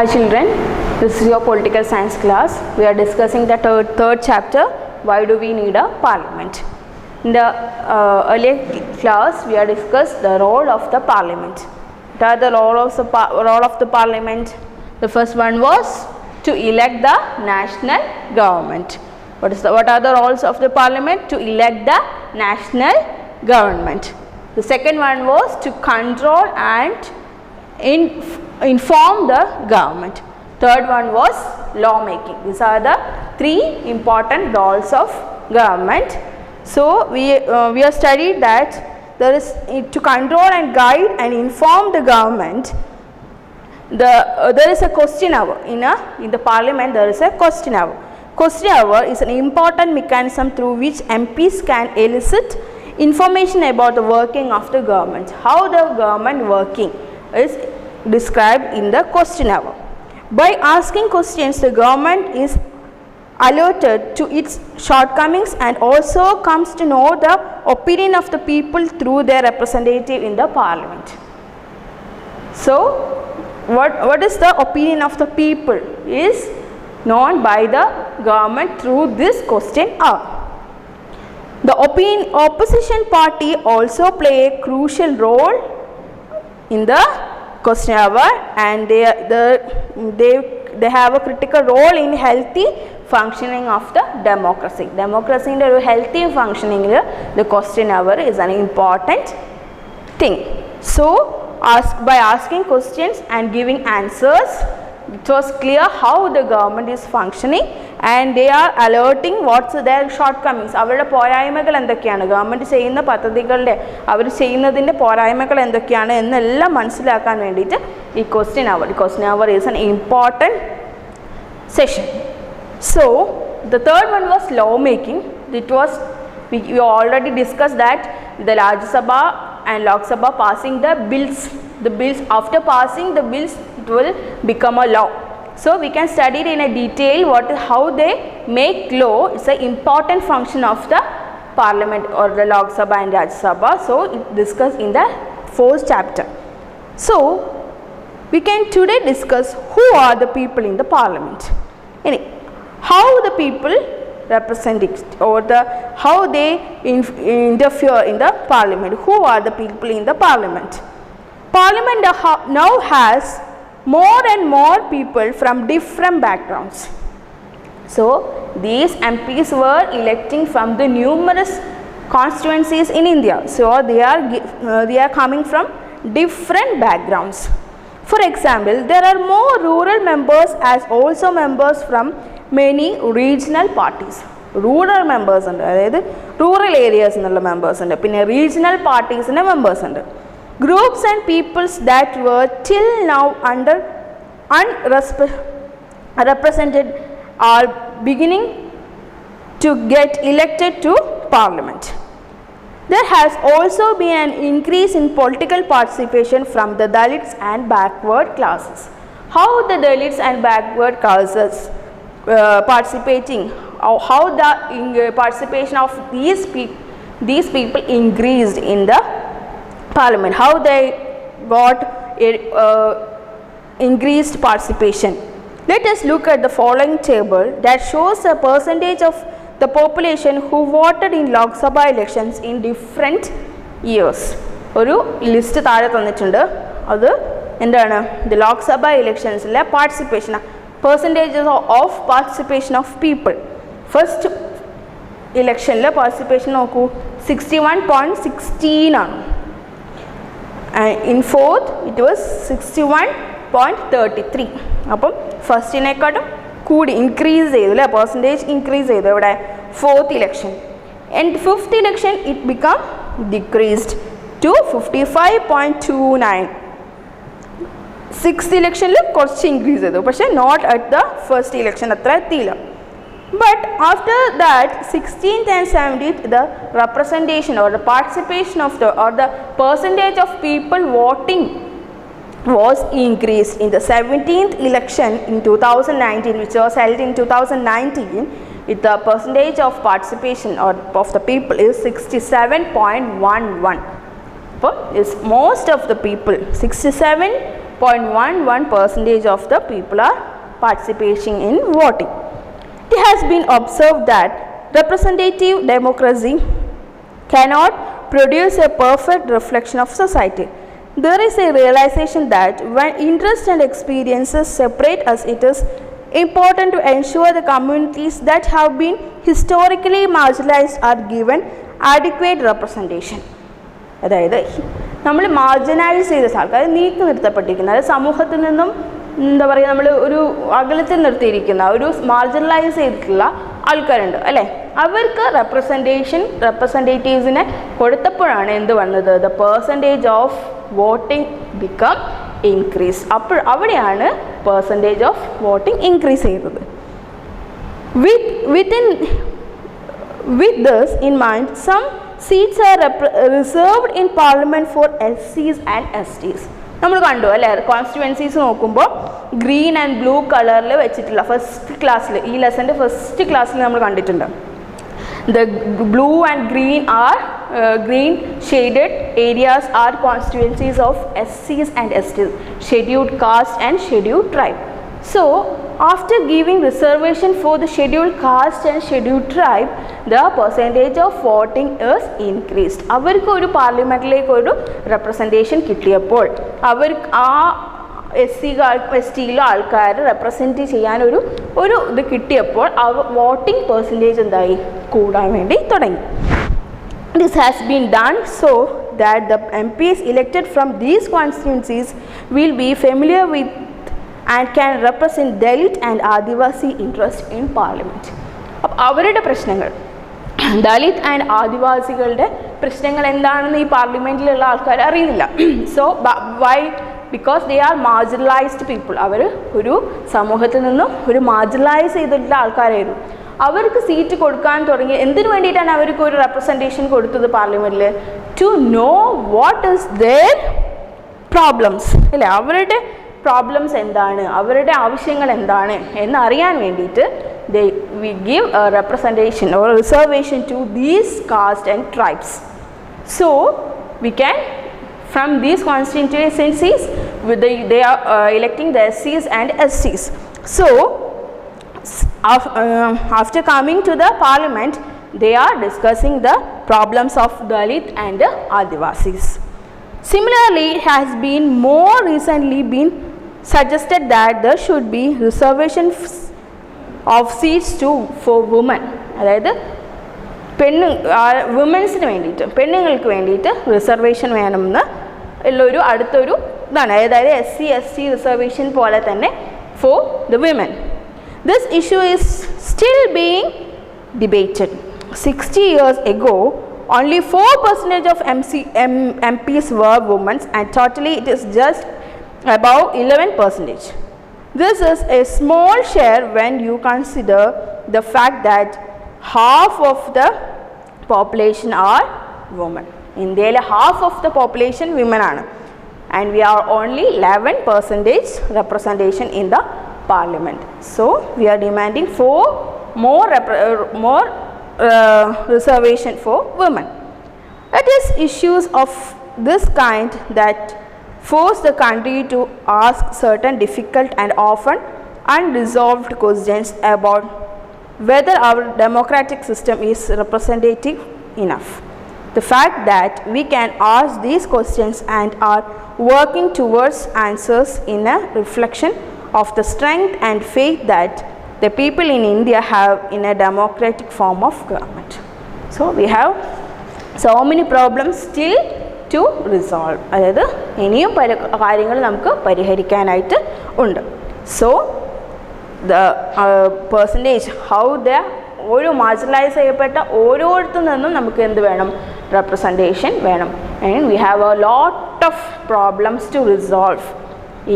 Hi children, this is your political science class. We are discussing the third chapter, why do we need a parliament. In the earlier class, we have discussed the role of the parliament. What are the role of the parliament? The first one was to elect the national government. What are the roles of the parliament? To elect the national government. The second one was to control and inform the government. Third one was lawmaking. These are the three important roles of government. So we have studied that there is to control and guide and inform the government. There is a question hour in the parliament. There is a question hour. Question hour is an important mechanism through which MPs can elicit information about the working of the government. How the government working is described in the question hour. By asking questions, the government is alerted to its shortcomings and also comes to know the opinion of the people through their representative in the parliament. So, what is the opinion of the people is known by the government through this question hour. The opposition party also play a crucial role in the question hour, and they have a critical role in healthy functioning of the democracy. Democracy in the healthy functioning, the question hour is an important thing. So, by asking questions and giving answers, it was clear how the government is functioning, and they are alerting what's their shortcomings. അവരുടെ പോരായ്മകൾ എന്തൊക്കെയാണ്, government ചെയ്യുന്ന പദ്ധതികളുടെ അവർ ചെയ്യുന്നതിൻ്റെ പോരായ്മകൾ എന്തൊക്കെയാണ് എന്നെല്ലാം മനസ്സിലാക്കാൻ വേണ്ടിയിട്ട് ഈ question our is an important session. So the third one was law making. It was we already discussed that the Rajya Sabha and Lok Sabha passing the bills. After passing the bills, it will become a law. So we can study it in a detail how they make law. It's an important function of the parliament or the Lok Sabha and Rajya Sabha. So it discussed in the fourth chapter. So we can today discuss who are the people in the parliament, how the people represent it, or how they interfere in the parliament. Who are the people in the parliament? Parliament now has more and more people from different backgrounds. So these MPs were electing from the numerous constituencies in India. So they are coming from different backgrounds. For example, there are more rural members as also members from many regional parties. Rural members ഉണ്ട്, അതായത് rural areas എന്നുള്ള members ഉണ്ട്, പിന്നെ regional parties members ഉണ്ട്. Groups and peoples that were till now unrepresented are beginning to get elected to parliament. There has also been an increase in political participation from the Dalits and backward classes. How the Dalits and backward classes participating, how the participation of these people increased in the parliament, how they got increased participation. Let us look at the following table that shows a percentage of the population who voted in Lok Sabha elections in different years. ഒരു list താഴെ തന്നിട്ടുണ്ട്, അത് എന്താണ് the Lok Sabha electionsലെ participation, percentages of participation of people. First ഇലക്ഷനിലെ participation നോക്കൂ, 61.16 ആണ്. In fourth it was 61.33. അപ്പം ഫസ്റ്റിനെക്കാട്ടും കൂടി increase ചെയ്തു അല്ലേ, പെർസെൻറ്റേജ് ഇൻക്രീസ് ചെയ്തു ഇവിടെ fourth election. And fifth election it become decreased to 55.29. Sixth ഇലക്ഷനിൽ കുറച്ച് ഇൻക്രീസ് ചെയ്തു, പക്ഷേ not at the first election അത്ര എത്തിയില്ല. But after that 16th and 17th the representation or the participation of the percentage of people voting was increased. In the 17th election in 2019, which was held in 2019, the percentage of participation or of the people is 67.11. Is most of the people 67 0.11% of the people are participating in voting. It has been observed that representative democracy cannot produce a perfect reflection of society. There is a realization that when interests and experiences separate us, it is important to ensure the communities that have been historically marginalized are given adequate representation. അതായത് നമ്മൾ മാർജിനൈസ് ചെയ്ത ആൾക്കാർ നീക്കി നിർത്തപ്പെട്ടിരിക്കുന്നത്, അതായത് സമൂഹത്തിൽ നിന്നും എന്താ പറയുക, നമ്മൾ ഒരു അകലത്തിൽ നിർത്തിയിരിക്കുന്ന ഒരു മാർജിനലൈസ് ചെയ്തിട്ടുള്ള ആൾക്കാരുണ്ട് അല്ലേ, അവർക്ക് റെപ്രസെൻറ്റേറ്റീവ്സിനെ കൊടുത്തപ്പോഴാണ് എന്ത് വന്നത്, the percentage of voting become increase. അപ്പോൾ അവിടെയാണ് പെർസെൻറ്റേജ് ഓഫ് വോട്ടിംഗ് ഇൻക്രീസ് ചെയ്തത്. With this in mind, some seats are reserved in parliament for SCs and STs. നമ്മൾ കണ്ടു അല്ലേ, കോൺസ്റ്റിറ്റ്യുവൻസീസ് നോക്കുമ്പോൾ ഗ്രീൻ ആൻഡ് ബ്ലൂ കളറിൽ വെച്ചിട്ടുള്ള ഫസ്റ്റ് ക്ലാസ്സിൽ, ഈ ലെസൻ്റെ ഫസ്റ്റ് ക്ലാസ്സിൽ നമ്മൾ കണ്ടിട്ടുണ്ട്. The blue and green shaded areas are constituencies of SCs and STs, scheduled caste and scheduled tribe. So after giving reservation for the scheduled caste and scheduled tribe, the percentage of voting is increased. അവർക്ക് ഒരു പാർലമെൻറ്റിലേക്ക് ഒരു representation കിട്ടിയപ്പോൾ അവർക്ക് ആ SC-യിലെ ആൾക്കാർ represent ചെയ്യാൻ ഒരു ഇത് കിട്ടിയപ്പോൾ വോട്ടിംഗ് പെർസെൻറ്റേജ് എന്തായി, കൂടാൻ വേണ്ടി തുടങ്ങി. This has been done so that the MPs elected from these constituencies will be familiar with and can represent Dalit and Adivasi interest in parliament. അപ്പോൾ അവരുടെ പ്രശ്നങ്ങൾ, ദലിത് ആൻഡ് ആദിവാസികളുടെ പ്രശ്നങ്ങൾ എന്താണെന്ന് ഈ പാർലമെൻറ്റിലുള്ള ആൾക്കാർ അറിയുന്നില്ല. So why? Because they are marginalised people. അവർ ഒരു സമൂഹത്തിൽ നിന്നും ഒരു മാർജിനലൈസ് ചെയ്തിട്ടുള്ള ആൾക്കാരായിരുന്നു. അവർക്ക് സീറ്റ് കൊടുക്കാൻ തുടങ്ങി. എന്തിനു വേണ്ടിയിട്ടാണ് അവർക്ക് ഒരു റെപ്രസെൻറ്റേഷൻ കൊടുത്തത് പാർലമെൻറ്റിൽ? To know what is there problems അല്ലേ, അവരുടെ പ്രോബ്ലംസ് എന്താണ്, അവരുടെ ആവശ്യങ്ങൾ എന്താണ് എന്നറിയാൻ വേണ്ടിയിട്ട് we give a representation or reservation to these caste and tribes. So we can, from these constituencies, they are electing the SCs and STs. So after coming to the parliament, they are discussing the problems of Dalit and the Adivasis. Similarly, it has been more recently been suggested that there should be reservations of seats for women. അതായത് വുമൻസിന് വേണ്ടിയിട്ട്, പെണ്ണുങ്ങൾക്ക് വേണ്ടിയിട്ട് reservation വേണമെന്ന് ഉള്ളൊരു അടുത്തൊരു ഇതാണ്. അതായത് SC/ST reservation പോലെ തന്നെ for the women. This issue is still being debated. 60 years ago, only 4% of MPs were women, and totally it is just above 11%. This is a small share when you consider the fact that half of the population are women. Indiail half of the population women aanu, and we are only 11% representation in the parliament. So we are demanding for more reservation for women. It is issues of this kind that force the country to ask certain difficult and often unresolved questions about whether our democratic system is representative enough. The fact that we can ask these questions and are working towards answers in a reflection of the strength and faith that the people in India have in a democratic form of government. So we have so many problems still to resolve. അതായത് ഇനിയും പല കാര്യങ്ങൾ നമുക്ക് പരിഹരിക്കാനായിട്ട് ഉണ്ട്. So the percentage how the ഓരോ marginalise ചെയ്യപ്പെട്ട ഓരോരുത്തരിൽ നിന്നും നമുക്ക് എന്ത് വേണം, റെപ്രസെൻറ്റേഷൻ വേണം. And we have a lot of problems to resolve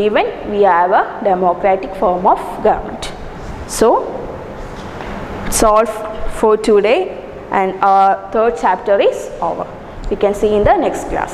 even we have a democratic form of government. So it's all for today, and our third chapter is over. We can see in the next class.